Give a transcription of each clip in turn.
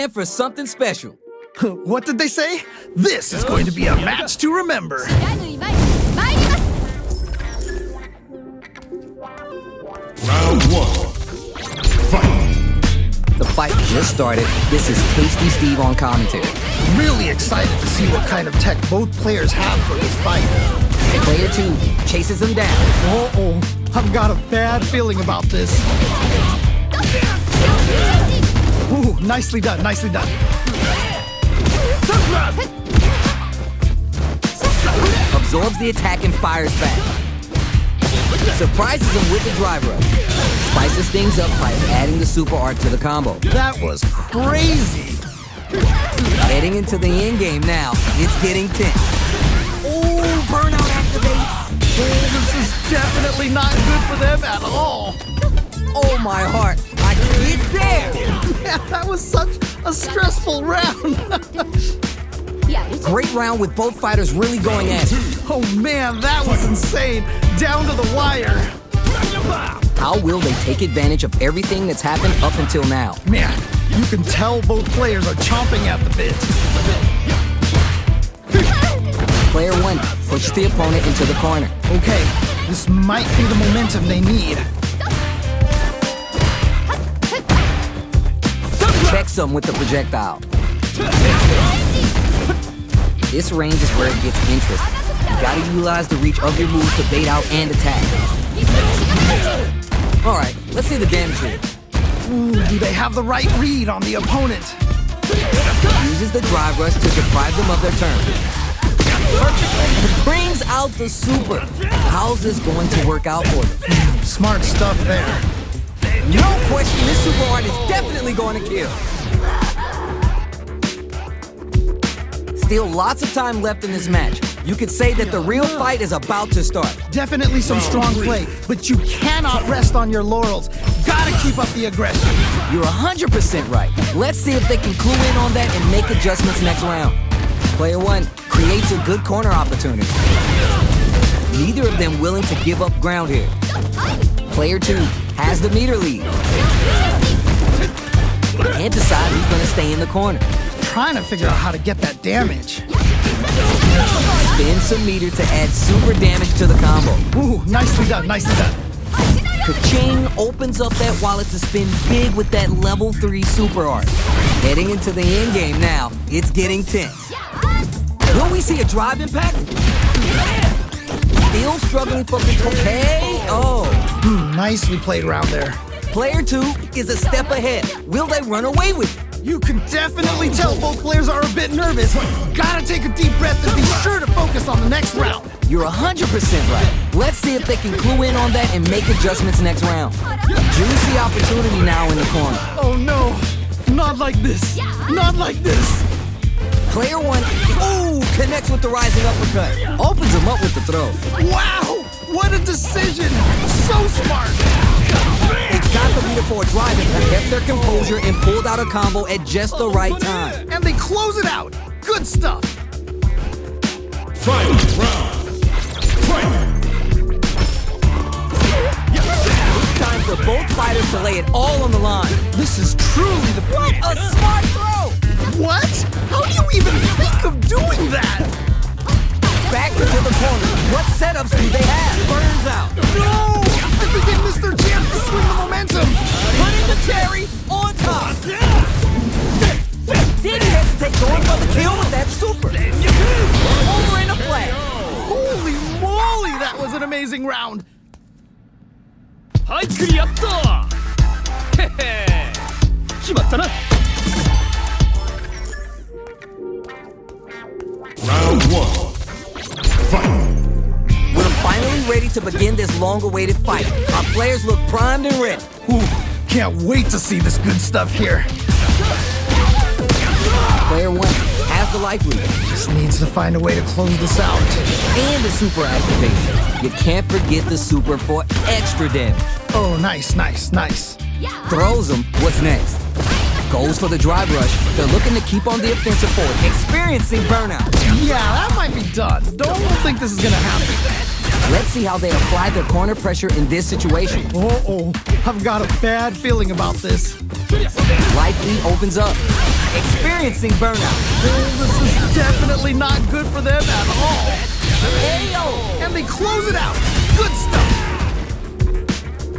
And for something special. What did they say? This is going to be a match to remember. Round 1. Fight. The fight just started. This is Tasty Steve on commentary. Really excited to see what kind of tech both players have for this fight. Player 2 chases him down. Uh-oh, I've got a bad feeling about this. Ooh, nicely done, nicely done. Absorbs the attack and fires back. Surprises him with the drive rush. Spices things up by adding the super art to the combo. That was crazy. Heading into the end game now, it's getting tense. Oh, burnout activates. Oh, this is definitely not good for them at all. Oh, my heart. It's there. Yeah, that was such a stressful round. Great round with both fighters really going at it. Oh man, that was insane. Down to the wire. How will they take advantage of everything that's happened up until now? Man, you can tell both players are chomping at the bit. Player 1 pushes the opponent into the corner. Okay, this might be the momentum they need. Checks him with the projectile. This range is where it gets interesting. You gotta utilize the reach of your moves to bait out and attack. Alright, let's see the damage here. Ooh, do they have the right read on the opponent? Uses the drive rush to deprive them of their turn. Brings out the super. How's this going to work out for them? Smart stuff there. No question, this super art is definitely going to kill. Still lots of time left in this match. You could say that the real fight is about to start. Definitely some strong play, but you cannot rest on your laurels. Gotta keep up the aggression. You're 100% right. Let's see if they can clue in on that and make adjustments next round. Player 1 creates a good corner opportunity. Neither of them willing to give up ground here. Player 2 has the meter lead. And decide who's gonna stay in the corner. Trying to figure out how to get that damage. Spin some meter to add super damage to the combo. Ooh, nicely done, nicely done. Ka-ching opens up that wallet to spin big with that level 3 super art. Heading into the end game now, it's getting tense. Will we see a drive impact? Still struggling for control. Hey, oh. Nicely played round there. Player 2 is a step ahead. Will they run away with it? You can definitely tell both players are a bit nervous. Gotta take a deep breath and be sure to focus on the next round. You're 100% right. Let's see if they can clue in on that and make adjustments next round. Juicy opportunity now in the corner. Oh no, not like this. Not like this. Player 1, ooh, connects with the rising uppercut. Opens him up with the throw. Wow, what a decision. So smart. They got the leader for a drive and kept their composure and pulled out a combo at just the right time. And they close it out. Good stuff. Fight round. Fight. Time for both fighters to lay it all on the line. This is truly the... What a smart throw! What? How do you even think of doing that? Back into the corner. What setups do they have? Burns out. No! I think they missed their chance to swing the momentum. Putting the cherry on top. Didn't hesitate going for the kill with that super. Over in a flag. Holy moly, that was an amazing round. Round 1. Fight. We're finally ready to begin this long-awaited fight. Our players look primed and ready. Ooh, can't wait to see this good stuff here. Player 1 has the life lead. Just needs to find a way to close this out. And the super activation. You can't forget the super for extra damage. Oh, nice, nice, nice. Throws him. What's next? Goes for the drive rush. They're looking to keep on the offensive forward, experiencing burnout. Yeah, that might be done. Don't think this is gonna happen. Let's see how they apply their corner pressure in this situation. Uh-oh, I've got a bad feeling about this. Life lead opens up, experiencing burnout. This is definitely not good for them at all. Ayo! And they close it out. Good stuff.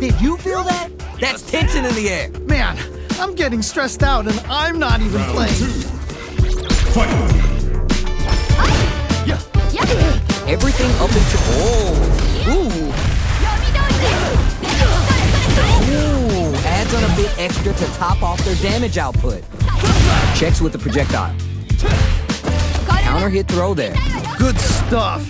Did you feel that? That's tension in the air. Man, I'm getting stressed out and I'm not even Round playing. 2. Fight! Everything up until... Ooh, adds on a bit extra to top off their damage output. Checks with the projectile. Counter hit throw there. Good stuff.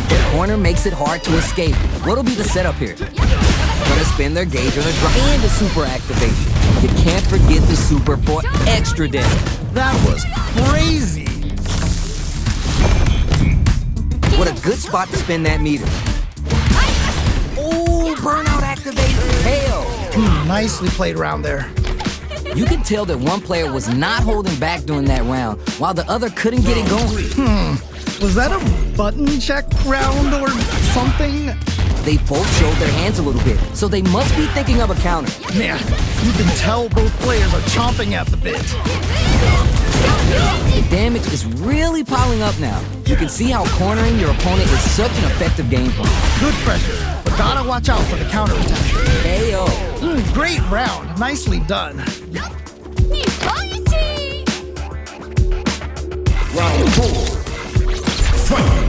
The corner makes it hard to escape. What'll be the setup here? Gonna spin their gauge on a drop and a super activation. You can't forget the super for extra damage. That was crazy. What a good spot to spin that meter. Oh, burnout activation. Hell. Nicely played around there. You can tell that one player was not holding back during that round, while the other couldn't get it going. Was that a button check round or something? They both showed their hands a little bit, so they must be thinking of a counter. Man, you can tell both players are chomping at the bit. The damage is really piling up now. You can see how cornering your opponent is such an effective game plan. Good pressure, but gotta watch out for the counterattack. Ayo. Great round. Nicely done. Round 4. Fight!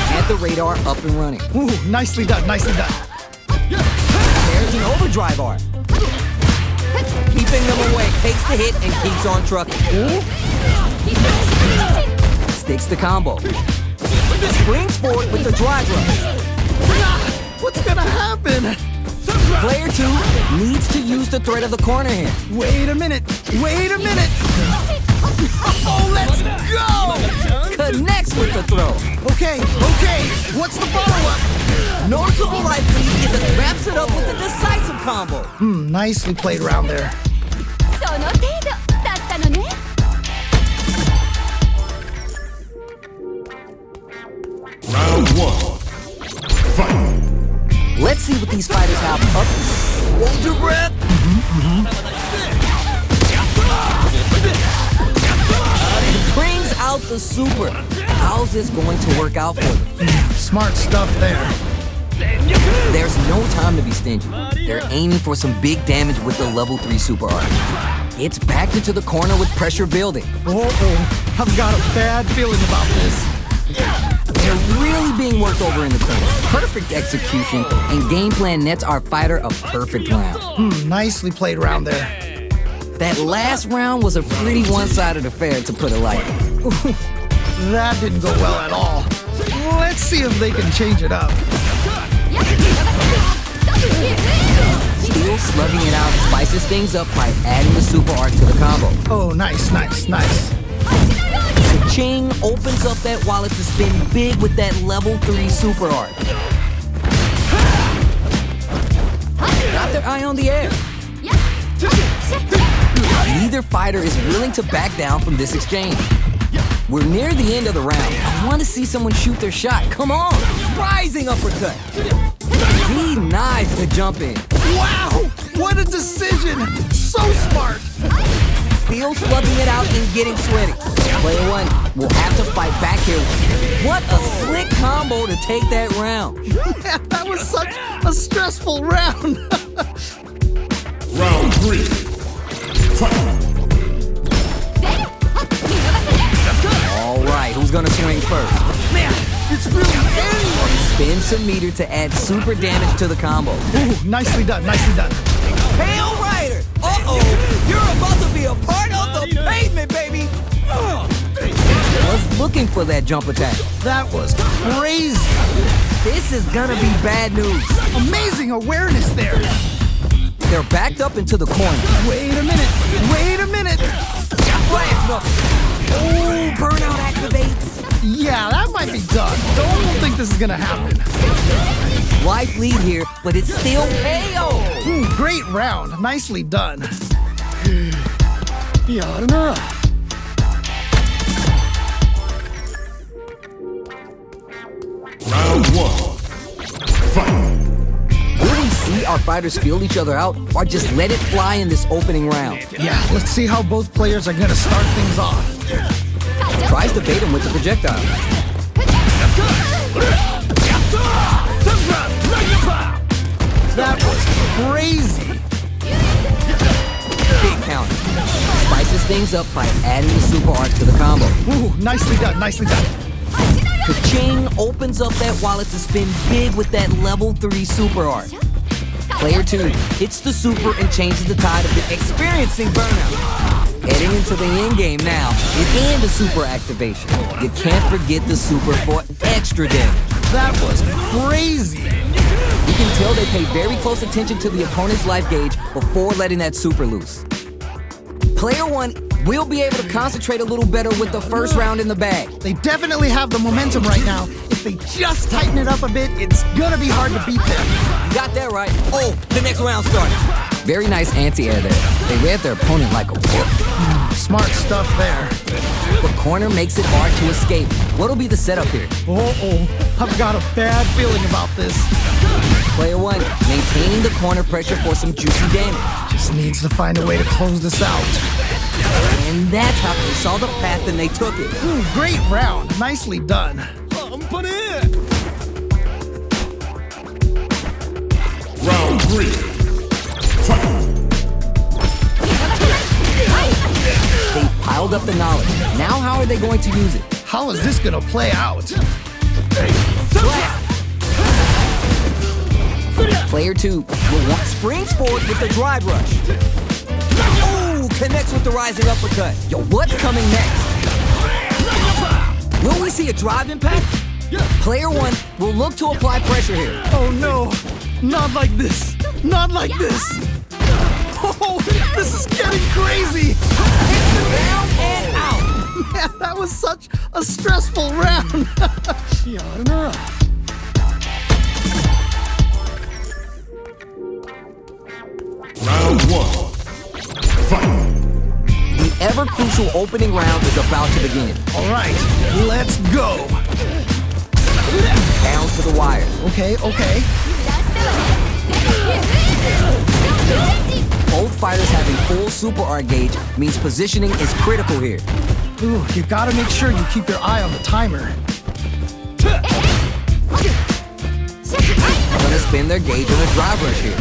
Had the radar up and running. Ooh, nicely done. Nicely done. There's an overdrive art. Keeping them away, takes the hit and keeps on trucking. Sticks the combo. Springs forward with the drive rush. What's gonna happen? Player 2 needs to use the threat of the corner here. Wait a minute. Wait a minute. Oh, let's go. Connects with the throw. Okay. What's the follow-up? Noticeable life lead is it wraps it up with a decisive combo. Nicely played around there. Round 1. Fight! Let's see what these fighters have up. Hold your breath. Brings out the super. How's this going to work out for them? Smart stuff there. There's no time to be stingy. They're aiming for some big damage with the level 3 super art. It's backed into the corner with pressure building. Uh-oh, I've got a bad feeling about this. They're really being worked over in the corner. Perfect execution, and game plan nets our fighter a perfect round. Nicely played around there. That last round was a pretty one-sided affair, to put it lightly. That didn't go well at all. Let's see if they can change it up. Still slugging it out spices things up by adding the super art to the combo. Oh, nice. Ching opens up that wallet to spin big with that level 3 super art. Got their eye on the air. Neither fighter is willing to back down from this exchange. We're near the end of the round. I want to see someone shoot their shot. Come on! Rising uppercut! Denies the jump in. Wow, what a decision! So smart! Still slugging it out and getting sweaty. Player 1 will have to fight back here. What a slick combo to take that round. Man, that was such a stressful round. Round 3. Fight! All right, who's gonna swing first? Man, it's really anyone. Spin some meter to add super damage to the combo. Ooh, nicely done. Hail Rider! Uh-oh! You're about to be a part of the pavement, baby! Was looking for that jump attack. That was crazy. This is gonna be bad news. Amazing awareness there. They're backed up into the corner. Wait a minute. Blast knuckle. Oh, burnout activates. Yeah, that might be done. Don't think this is gonna happen. Life lead here, but it's still KO. Great round. Nicely done. fighters feel each other out or just let it fly in this opening round. Yeah, let's see how both players are gonna start things off. Tries to bait him with the projectile. That was crazy. Big counter. Spices things up by adding the super art to the combo. Ooh, nicely done, nicely done. Ka-ching opens up that wallet to spin big with that level 3 super art. Player 2 hits the super and changes the tide of the experiencing burnout. Heading into the end game now, and the super activation. You can't forget the super for extra damage. That was crazy. You can tell they pay very close attention to the opponent's life gauge before letting that super loose. Player 1 will be able to concentrate a little better with the first round in the bag. They definitely have the momentum right now. If they just tighten it up a bit, it's gonna be hard to beat them. You got that right. Oh, the next round started. Very nice anti-air there. They read their opponent like a book. Smart stuff there. The corner makes it hard to escape. What'll be the setup here? Uh-oh, I've got a bad feeling about this. Player 1, maintaining the corner pressure for some juicy damage. Just needs to find a way to close this out. And that's how they saw the path and they took it. Ooh, great round. Nicely done. Round 3. Fight. They piled up the knowledge. Now how are they going to use it? How is this gonna play out? Slap! Player 2 will want springs forward with the drive rush. Ooh, connects with the rising uppercut. Yo, what's coming next? Will we see a drive impact? Player 1 will look to apply pressure here. Oh no, not like this. Not like this. Oh, this is getting crazy. Down and out. Man, that was such a stressful round. Round 1. Fight. The ever-crucial opening round is about to begin. All right, let's go. Down to the wire. Okay, okay. Both fighters having full super art gauge means positioning is critical here. Ooh, you gotta make sure you keep your eye on the timer. Gonna spin their gauge on a drive rush here.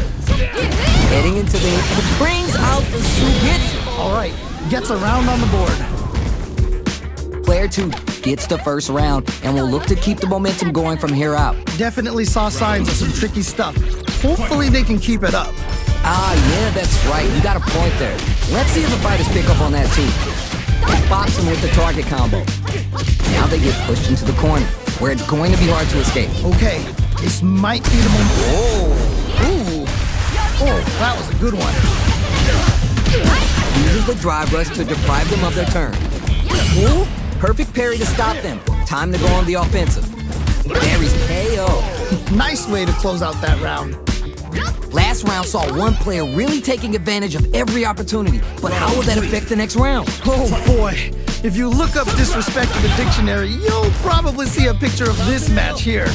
Heading into the brings out the gets it. All right, gets a round on the board. Player 2 gets the first round and will look to keep the momentum going from here out. Definitely saw signs of some tricky stuff. Hopefully they can keep it up. Ah, yeah, that's right. You got a point there. Let's see if the fighters pick up on that too. Box them with the target combo. Now they get pushed into the corner, where it's going to be hard to escape. Okay, this might be the moment. Oh, Ooh. Oh, that was a good one. uses the drive rush to deprive them of their turn. Ooh, perfect parry to stop them. Time to go on the offensive. Parry's KO. Nice way to close out that round. Last round saw one player really taking advantage of every opportunity, but how will that affect the next round? Oh boy, if you look up disrespect in the dictionary, you'll probably see a picture of this match here.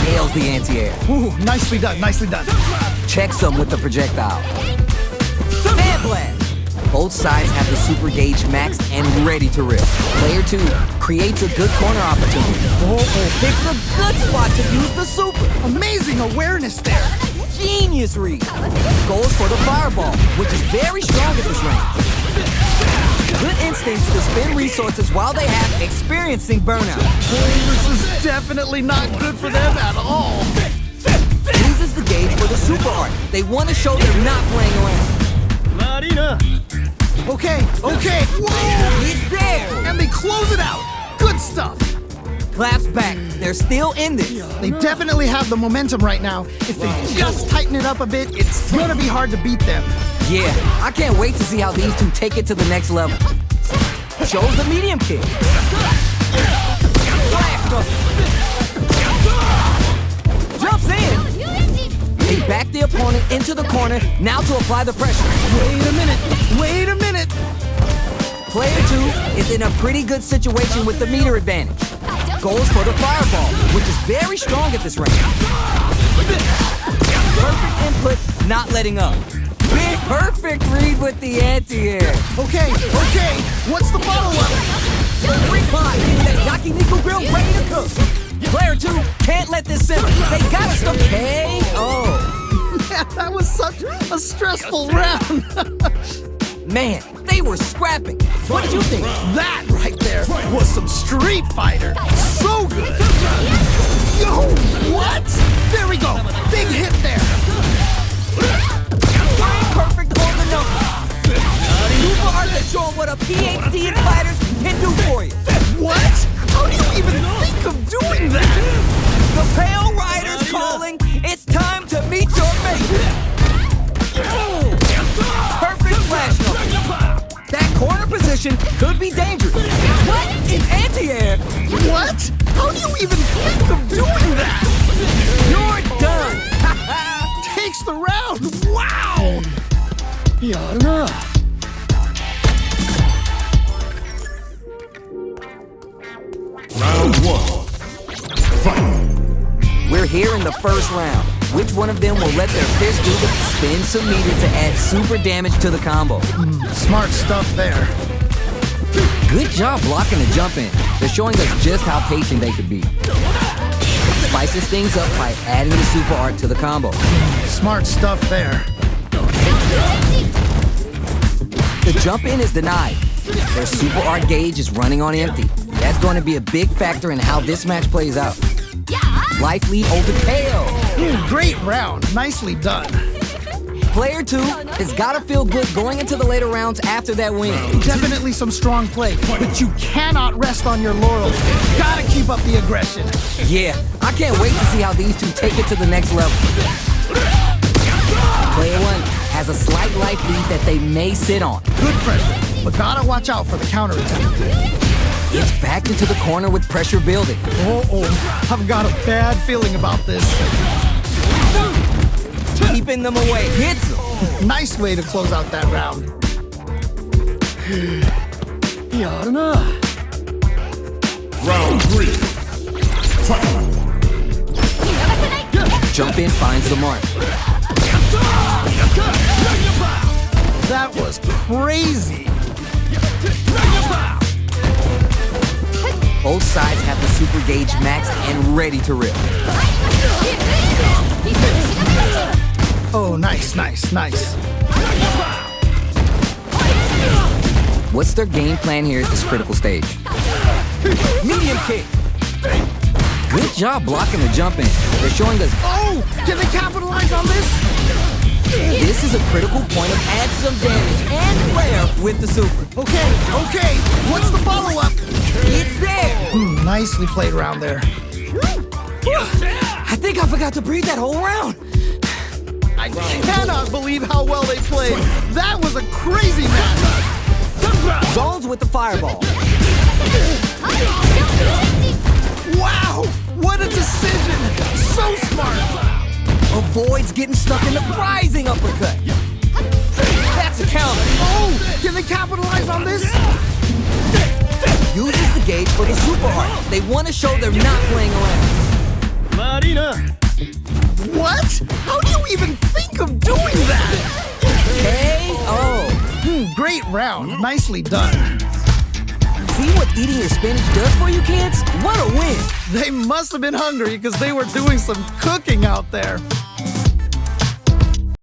Nails the anti-air. Ooh, nicely done, nicely done. Checks them with the projectile. Fan blast! Both sides have the super gauge maxed and ready to rip. Player 2 creates a good corner opportunity. Picks a good spot to use the super. Amazing awareness there. Genius read. Goes for the fireball, which is very strong at this range. Good instincts to spend resources while they have experiencing burnout. This is definitely not good for them at all. Uses the gauge for the super art. They want to show they're not playing around. Okay, okay. Whoa! It's there! And they close it out. Good stuff. Claps back. They're still in this. They definitely have the momentum right now. If they just tighten it up a bit, it's gonna be hard to beat them. Yeah, I can't wait to see how these two take it to the next level. Shows the medium kick. Blast up. Jumps in. They back the opponent into the corner, now to apply the pressure. Wait a minute, wait a minute. Player 2 is in a pretty good situation with the meter advantage. Goes for the fireball, which is very strong at this range. Perfect input, not letting up. Big perfect read with the anti-air. Okay, what's the follow-up? The reply, that yakiniku grill ready to cook. Player 2 can't let this simmer. They gotta stop. KO. Man, that was such a stressful round. Man, they were scrapping. What did you think? That right there was some Street Fighter. So good. Yo, what? There we go. Big hit there. Perfect on the number. Super art to show what a PhD in fighters can do for you. What? How do you even think of doing that? The Pale Rider's calling. It's time to meet your mate. Perfect flash number. That corner position could be dangerous. What? In anti-air? What? How do you even think of doing that? You're done. Takes the round. Wow. Yeah. Round 1. Fight! We're here in the first round. Which one of them will let their fist do the spin some meter to add super damage to the combo? Smart stuff there. Good job blocking the jump in. They're showing us just how patient they could be. Spices things up by adding the super art to the combo. Smart stuff there. The jump in is denied. Their super art gauge is running on empty. That's going to be a big factor in how this match plays out. Life lead over KO. Great round. Nicely done. Player 2 has got to feel good going into the later rounds after that win. Definitely some strong play, but you cannot rest on your laurels. Gotta keep up the aggression. Yeah, I can't wait to see how these two take it to the next level. Player 1 has a slight life lead that they may sit on. Good pressure, but gotta watch out for the counterattack. It's backed into the corner with pressure building. I've got a bad feeling about this. Keeping them away. Hits them. Nice way to close out that round. Round 3. Fight! Jump in finds the mark. That was crazy. Both sides have the super gauge maxed and ready to rip. Oh, nice. What's their game plan here at this critical stage? Medium kick. Good job blocking the jump in. They're showing us. Oh, can they capitalize on this? This is a critical point of add some damage and flair with the super. Okay. What's the follow-up? It's there. Nicely played round there. I think I forgot to breathe that whole round. I cannot believe how well they played. That was a crazy match. Zones with the fireball. Wow, what a decision. So smart. Avoids getting stuck in the rising uppercut. That's a counter. Oh, can they capitalize on this? Uses the gauge for the super art. They want to show they're not playing around. What? How do you even think of doing that? KO. Great round. Nicely done. See what eating your spinach does for you kids? What a win. They must have been hungry because they were doing some cooking out there.